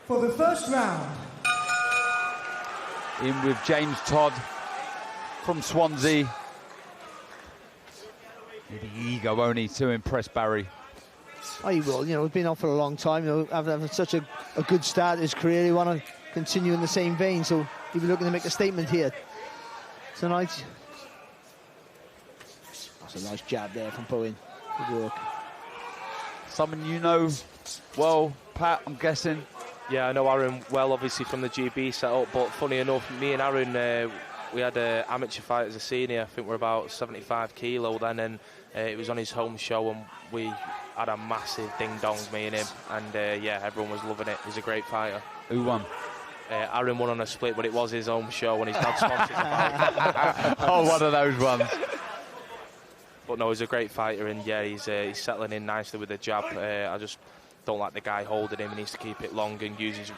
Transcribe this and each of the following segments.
For the first round. In with James Todd from Swansea. Maybe ego only to impress Barry. Oh, he will. You know, he's been on for a long time. You know, having such a good start to his career, he want to continue in the same vein. So he'll be looking to make a statement here tonight. That's a nice jab there from Bowen. Good work. Someone you know well, Pat, I'm guessing. Yeah, I know Aaron well, obviously from the GB setup. But funny enough, me and Aaron, we had an amateur fight as a senior. I think we're about 75 kilo then, and it was on his home show, and we had a massive ding-dong, me and him. And yeah, everyone was loving it. He's a great fighter. Who won? Aaron won on a split, but it was his home show, and his dad sponsored the fight. Oh, one of those ones. But no, he's a great fighter, and yeah, he's settling in nicely with the jab. I just don't like the guy holding him. He needs to keep it long and use his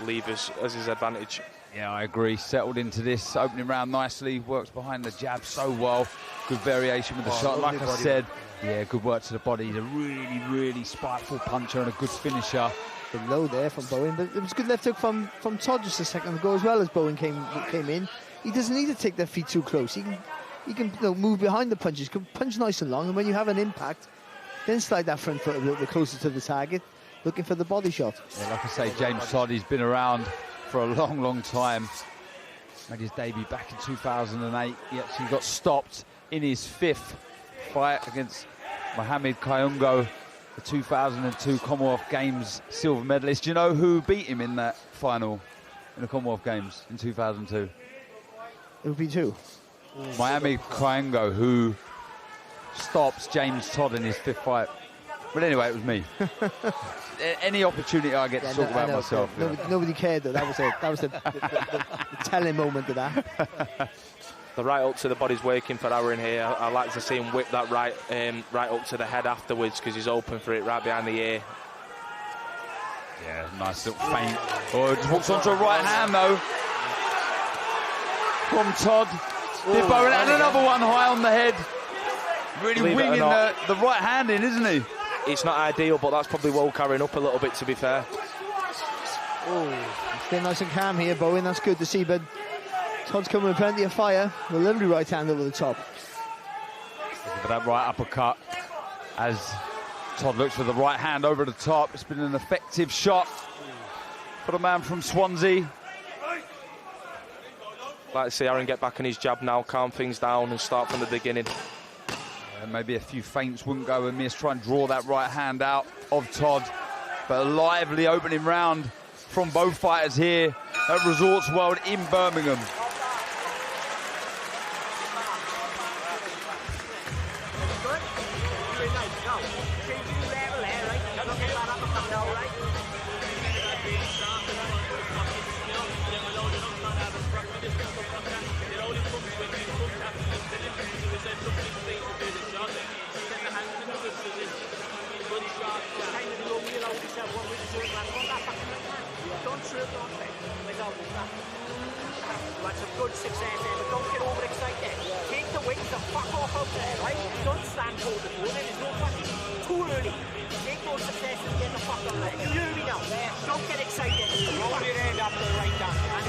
levers as his advantage. Yeah, I agree. Settled into this opening round nicely. Works behind the jab so well. Good variation with the shot. Like I said, yeah, good work to the body. He's a really, really spiteful puncher and a good finisher. Bit low there from Bowen, but it was good left hook from Todd just a second ago as well as Bowen came in. He doesn't need to take their feet too close. He can you know, move behind the punches, can punch nice and long, and when you have an impact, then slide that front foot a little bit closer to the target, looking for the body shot. Yeah, like I say, James Todd, he's been around for a long, long time. Made his debut back in 2008. He actually got stopped in his 5th fight against Mohamed Kayungo, the 2002 Commonwealth Games silver medalist. Do you know who beat him in that final in the Commonwealth Games in 2002? It would be two. Mohamed Kayungo, who stops James Todd in his 5th fight. But anyway, it was me. Any opportunity I get to talk about myself. Nobody cared though. That was the telling moment of that. The right up to the body's working for Aaron here. I like to see him whip that right up to the head afterwards, because he's open for it right behind the ear. Yeah, nice little feint. Oh, just walks onto a right hand though from Todd. Did Bowen, and another one high on the head. Really winging the right hand in, isn't he? It's not ideal, but that's probably woke Aaron up a little bit, to be fair. Oh, stay nice and calm here, Bowen. That's good to see, but Todd's coming with plenty of fire. A lovely right hand over the top. Looking for that right uppercut as Todd looks for the right hand over the top. It's been an effective shot for the man from Swansea. Like to see Aaron get back on his jab now, calm things down and start from the beginning. Maybe a few feints wouldn't go amiss. Try and draw that right hand out of Todd. But a lively opening round from both fighters here at Resorts World in Birmingham.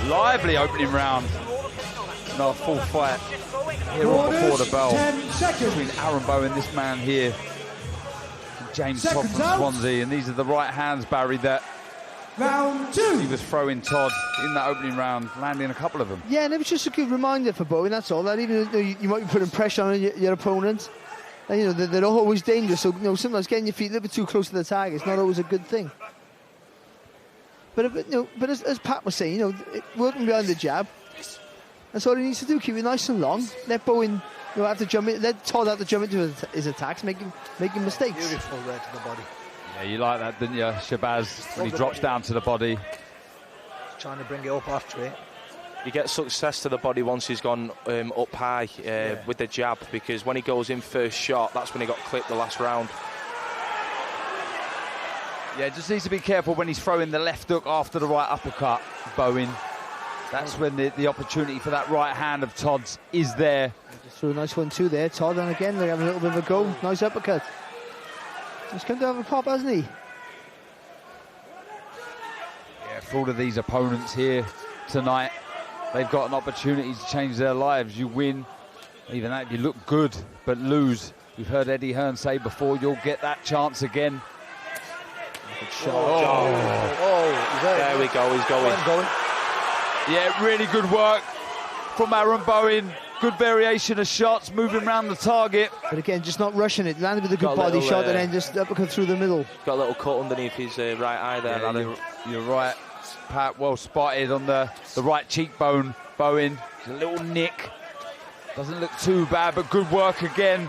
Lively opening round. Not a full fight here on Before the Bell between Aaron Bowen, this man here, and James Todd from Swansea. And these are the right hands, Barry, that round 2. He was throwing Todd in that opening round, landing a couple of them. Yeah, and it was just a good reminder for Bowen, that's all. That even though you might be putting pressure on your opponent, and, you know, they're always dangerous. So, you know, sometimes getting your feet a little bit too close to the target is not always a good thing. But as Pat was saying, you know, working behind the jab, that's all he needs to do. Keep it nice and long. Let Bowen, you know, have to jump in. Let Todd have to jump into his attacks, making mistakes. Beautiful right to the body. Yeah, you like that, didn't you, Shabazz? When he drops down to the body, trying to bring it up after it. He gets success to the body once he's gone up high with the jab, because when he goes in first shot, that's when he got clipped the last round. Yeah, just needs to be careful when he's throwing the left hook after the right uppercut, Bowen. That's when the opportunity for that right hand of Todd's is there. Just threw a nice 1-2 there, Todd, and again they're having a little bit of a go. Nice uppercut. He's come to have a pop, hasn't he? Yeah, for all of these opponents here tonight. They've got an opportunity to change their lives. You win, even that, you look good, but lose. We've heard Eddie Hearn say before, you'll get that chance again. There we go, he's going. Yeah, really good work from Aaron Bowen. Good variation of shots, moving around the target. But again, just not rushing it. Landed with a good body shot and then just uppercut through the middle. Got a little cut underneath his right eye there. Yeah, you're right, Pat. Well spotted on the right cheekbone. Bowen, a little nick. Doesn't look too bad, but good work again.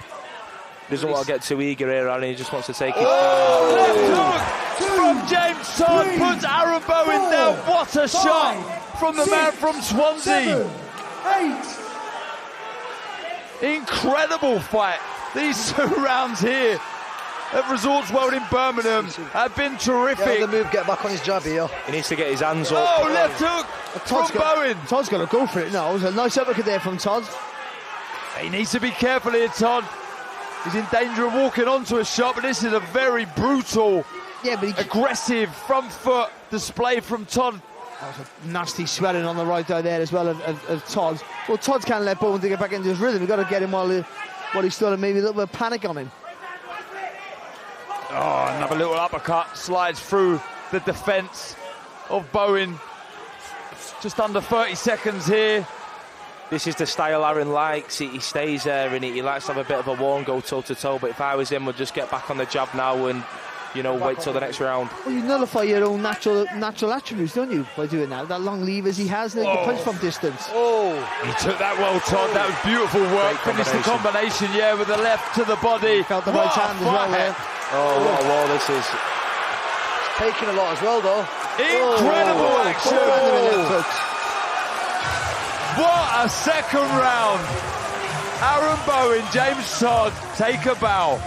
Doesn't want to get too eager here, Aaron. He just wants to take it. Left hook from James Todd puts Aaron Bowen down. What a shot from the man from Swansea. 7, 8. Incredible fight. These 2 rounds here at Resorts World in Birmingham have been terrific. Yeah, the move, get back on his jab here. He needs to get his hands up. Oh, left hook from Bowen. Todd's got to go for it now. It was a nice uppercut there from Todd. He needs to be careful here, Todd. He's in danger of walking onto a shot, but this is a very brutal, aggressive front foot display from Todd. That was a nasty swelling on the right eye there as well of Todd. Well, Todd can't let Bowen to get back into his rhythm. We've got to get him while he's still in, maybe a little bit of panic on him. Oh, another little uppercut slides through the defence of Bowen. Just under 30 seconds here. This is the style Aaron likes. He stays there and he likes to have a bit of a war and go toe-to-toe. But if I was him, we'd just get back on the jab now and, you know, wait till the next round. Well, you nullify your own natural attributes, don't you, by doing that? That long levers he has, the punch from distance. Oh, he took that well, Todd. That was beautiful work. Finished the combination, with the left to the body. Felt the right hand as well there. Oh, what a war this is. Taking a lot as well, though. Incredible action. What a second round. Aaron Bowen, James Todd, take a bow.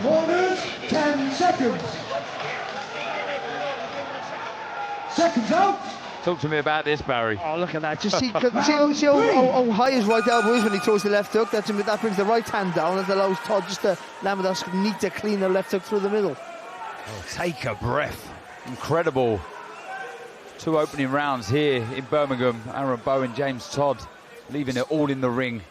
Corners, 10 seconds. Seconds out. Talk to me about this, Barry. Oh, look at that. Just see how high his right elbow is when he throws the left hook. That brings the right hand down. That allows Todd just to land with that neat to clean the left hook through the middle. Oh, take a breath. Incredible. 2 opening rounds here in Birmingham. Aaron Bowen, James Todd, leaving it all in the ring.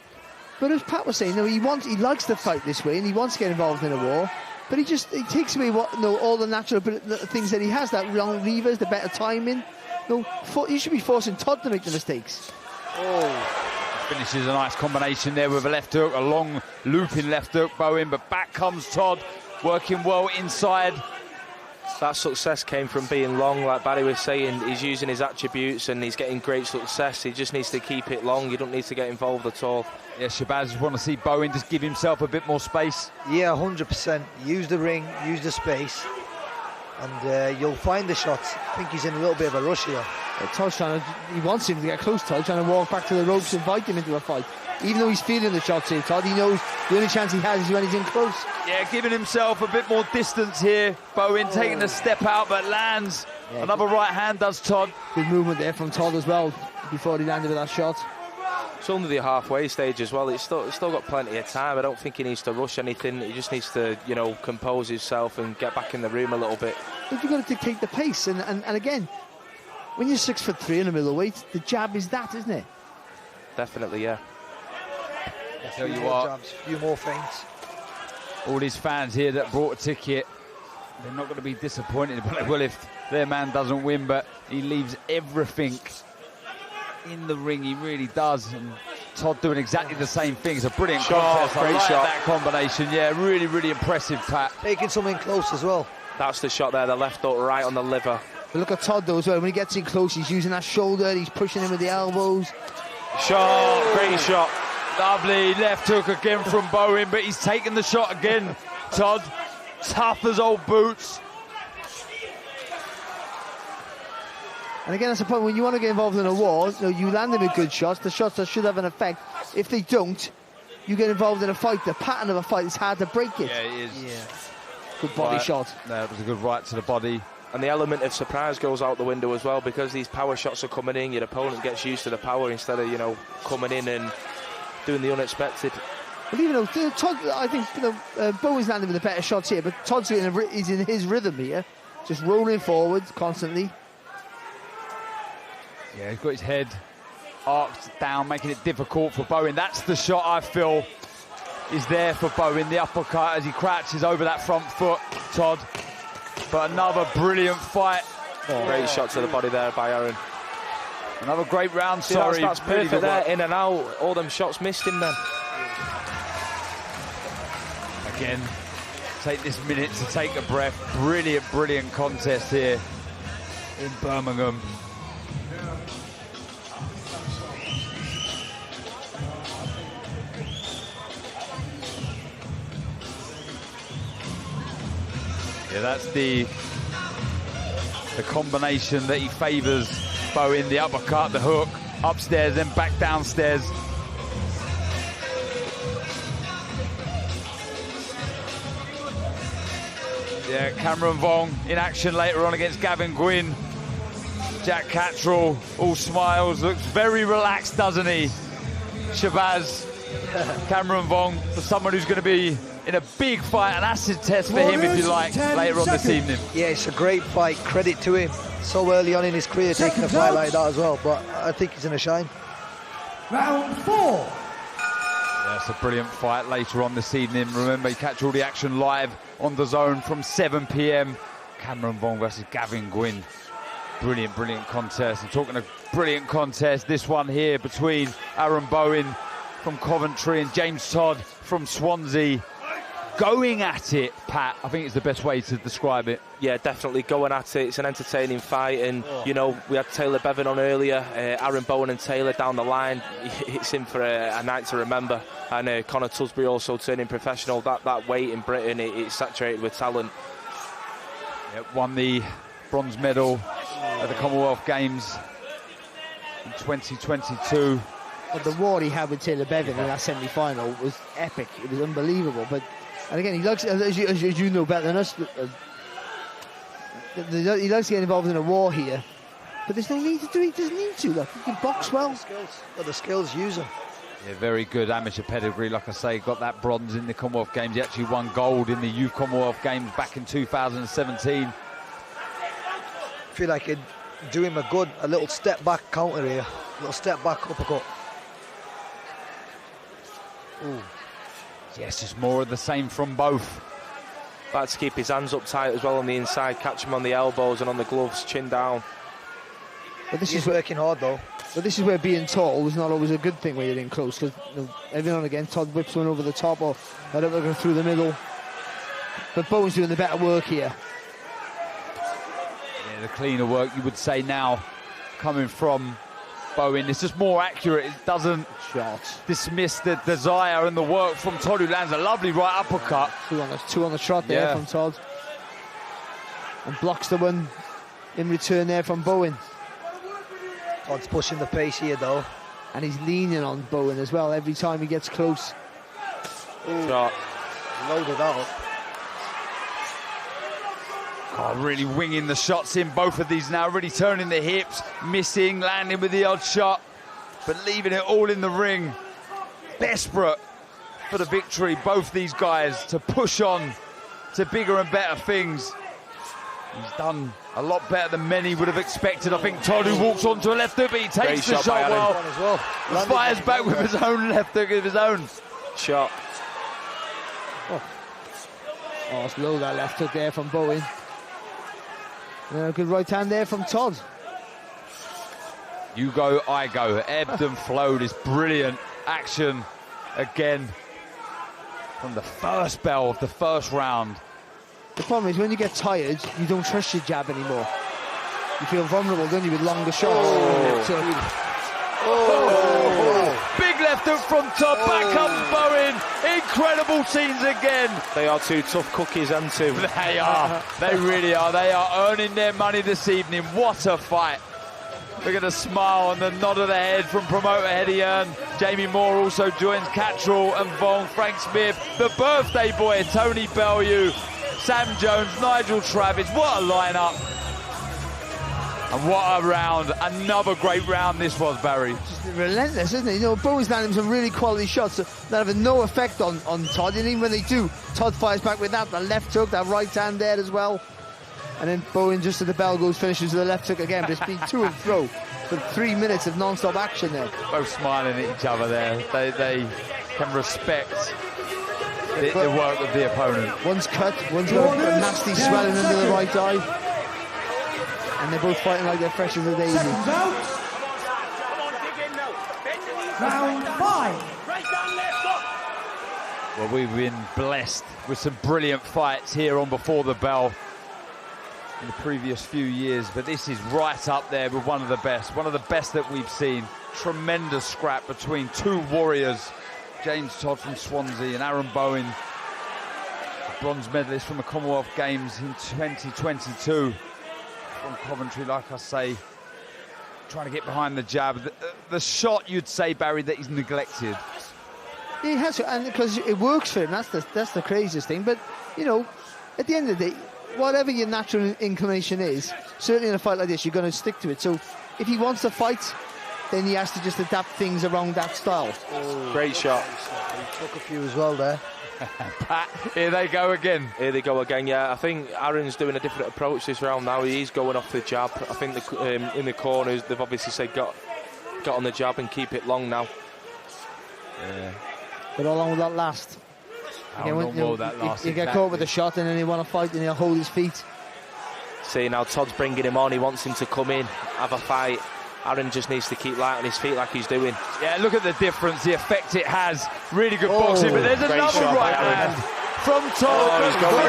But as Pat was saying, he likes to fight this way and he wants to get involved in a war. But he takes away all the natural things that he has, that long levers, the better timing. You should be forcing Todd to make the mistakes. Finishes a nice combination there with a left hook, a long looping left hook, Bowen, but back comes Todd, working well inside. That success came from being long, like Barry was saying. He's using his attributes and he's getting great success. He just needs to keep it long. You don't need to get involved at all. Yeah, Shabazz, just want to see Bowen just give himself a bit more space. Yeah, 100%. Use the ring, use the space, and you'll find the shots. I think he's in a little bit of a rush here. Todd's he wants him to get close, Todd, trying to walk back to the ropes and invite him into a fight. Even though he's feeling the shots here, Todd, he knows the only chance he has is when he's in close. Yeah, giving himself a bit more distance here. Bowen taking a step out, but lands. Yeah, another right hand does Todd. Good movement there from Todd as well before he landed with that shot. It's only the halfway stage as well. It's still got plenty of time. I don't think he needs to rush anything. He just needs to, compose himself and get back in the room a little bit. But you've got to dictate the pace, and again, when you're 6'3" in the middleweight, the jab is that, isn't it? Definitely, yeah. Tell you what, jabs, a few more feints. All these fans here that brought a ticket, they're not going to be disappointed. But they will if their man doesn't win. But he leaves everything in the ring. He really does. And Todd doing exactly the same thing. It's a brilliant contest. I like that combination. Yeah, really, really impressive, Pat. Taking something close as well. That's the shot there. The left hook right on the liver. But look at Todd though as well. When he gets in close, he's using that shoulder. He's pushing him with the elbows. Shot, great shot. Lovely left hook again from Bowen, but he's taken the shot again. Todd, tough as old boots. And again, that's the point, when you want to get involved in a war, you land them with good shots, the shots that should have an effect. If they don't, you get involved in a fight. The pattern of a fight, it's hard to break it. Yeah, it is. Yeah. Good body shot. That was a good right to the body. And the element of surprise goes out the window as well, because these power shots are coming in. Your opponent gets used to the power instead of, coming in and doing the unexpected. But even though Todd, I think Bowen's landing with the better shots here, but Todd's is in his rhythm here, just rolling forward constantly. Yeah, he's got his head arced down, making it difficult for Bowen. That's the shot I feel is there for Bowen, the uppercut as he crouches over that front foot, Todd. But another brilliant fight. Great shot to the body there by Aaron. Another great round, See, sorry. That's perfect really there, in and out. All them shots missed him then. Again, take this minute to take a breath. Brilliant, brilliant contest here in Birmingham. Yeah, that's the combination that he favours Bowen, the uppercut, the hook, upstairs, then back downstairs. Yeah, Cameron Vong in action later on against Gavin Gwynn. Jack Cattrall, all smiles, looks very relaxed, doesn't he? Shabazz, Cameron Vong, for someone who's going to be in a big fight, an acid test for him, if you like, later on this evening. Yeah, it's a great fight. Credit to him. So early on in his career, taking a fight like that as well. But I think he's in a shine. Round 4. Yeah, it's a brilliant fight later on this evening. Remember, you catch all the action live on the Zone from 7 p.m. Cameron Vong versus Gavin Gwynn. Brilliant, brilliant contest. And talking of brilliant contest, this one here between Aaron Bowen from Coventry and James Todd from Swansea. Going at it, Pat, I think it's the best way to describe it. Yeah, definitely going at it. It's an entertaining fight, and we had Taylor Bevan on earlier. Aaron Bowen and Taylor down the line. It's in for a night to remember. And Conor Tusbury also turning professional. That weight in Britain, it's saturated with talent. Yep, won the bronze medal at the Commonwealth Games in 2022. But the war he had with Taylor Bevan in that semi-final was epic. It was unbelievable. And again, he likes, as you know better than us, he likes getting involved in a war here. But there's no need to do it. He doesn't need to. Look, he can box well. The skills, use them. Yeah, very good amateur pedigree. Like I say, got that bronze in the Commonwealth Games. He actually won gold in the Youth Commonwealth Games back in 2017. I feel like it'd do him a little step back counter here. A little step back uppercut. Ooh. Yes, just more of the same from both. Like to keep his hands up tight as well on the inside, catch him on the elbows and on the gloves, chin down. But this He's is working hard though. But this is where being tall is not always a good thing when you're in close, because every now and again Todd whips one over the top or I don't know, through the middle. But Bowen's doing the better work here. Yeah, the cleaner work, you would say now, coming from Bowen. It's just more accurate. It doesn't dismiss the desire and the work from Todd, who lands a lovely right uppercut. Two on the trot there from Todd. And blocks the one in return there from Bowen. Todd's pushing the pace here though. And he's leaning on Bowen as well every time he gets close. Shot. Loaded out. Oh, really winging the shots in, both of these now, really turning the hips, missing, landing with the odd shot, but leaving it all in the ring. Desperate for the victory, both these guys, to push on to bigger and better things. He's done a lot better than many would have expected. I think Todd, who walks onto a left hook, but he takes the shot well. Fires back with his own left hook of his own. Shot. Oh, it's low, that left hook there from Bowen. Good right hand there from Todd. You go, I go. Ebbed and flowed. Is brilliant action again from the first bell of the first round. The problem is when you get tired, you don't trust your jab anymore. You feel vulnerable, don't you, with longer shots. Big left hook from Todd. Back comes Bowen. Incredible scenes again. They are two tough cookies, and two. They are. They really are. They are earning their money this evening. What a fight. Look at the smile and the nod of the head from promoter Eddie Earn. Jamie Moore also joins Cattrall and Vaughn, Frank Smith, the birthday boy, Tony Bellew, Sam Jones, Nigel Travis. What a lineup. And what a round. Another great round this was, Barry. Just relentless, isn't it? You know, Bowen's landing some really quality shots that have no effect on Todd. And even when they do, Todd fires back with that left hook, that right hand there as well. And then Bowen, just as the bell goes, finishes with the left hook again. But it's been to and fro for 3 minutes of non-stop action there. Both smiling at each other there. They can respect the work of the opponent. One's cut, one's got a nasty swelling under the right eye. And they're both fighting like they're fresh as a daisy. Seconds out. Round 5. Well, we've been blessed with some brilliant fights here on Before the Bell in the previous few years, but this is right up there with one of the best that we've seen. Tremendous scrap between two warriors, James Todd from Swansea and Aaron Bowen, bronze medalist from the Commonwealth Games in 2022 from Coventry. Like I say, trying to get behind the jab. The shot, you'd say, Barry, that he's neglected. He has to, and because it works for him. That's the craziest thing. But you know, at the end of the day, whatever your natural inclination is, certainly in a fight like this, you're going to stick to it. So if he wants to fight, then he has to just adapt things around that style. Great shot. He took a few as well there. Pat, here they go again. Here they go again, yeah. I think Aaron's doing a different approach this round now. He's going off the jab. I think in the corners, they've obviously said got on the jab and keep it long now. Yeah. But how long will that last? How long will that last? You get caught with a shot and then he want to fight and he'll hold his feet. See, now Todd's bringing him on. He wants him to come in, have a fight. Aaron just needs to keep light on his feet like he's doing. Yeah, look at the difference, the effect it has. Really good boxing, but there's another right hand from Todd. He's got 4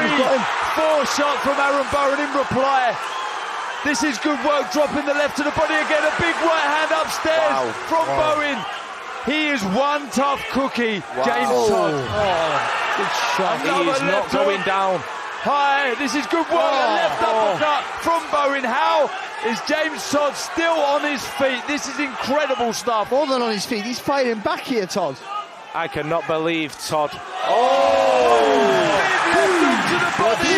shots from Aaron Bowen in reply. This is good work, dropping the left to the body again. A big right hand upstairs from Bowen. He is one tough cookie, James Todd. Good shot. He is not going down. High, this is good work. A left uppercut from Bowen. How is James Todd still on his feet? This is incredible stuff. More than on his feet, he's fighting back here, Todd. I cannot believe Todd. Big left hook to the body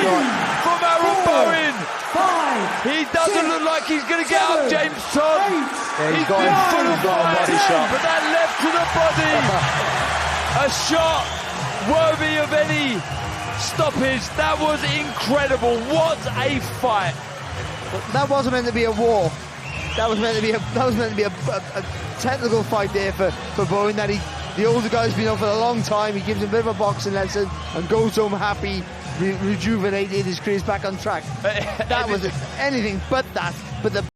from Aaron Bowen. 5. He doesn't look like he's going to get up, James Todd. He's got a body shot. But that left to the body. A shot worthy of any stoppage. That was incredible. What a fight. That wasn't meant to be a war. That was meant to be a technical fight there for Bowen. That the older guy's been on for a long time. He gives him a bit of a boxing lesson and goes home happy, rejuvenated. His career's back on track. That was anything but that. But the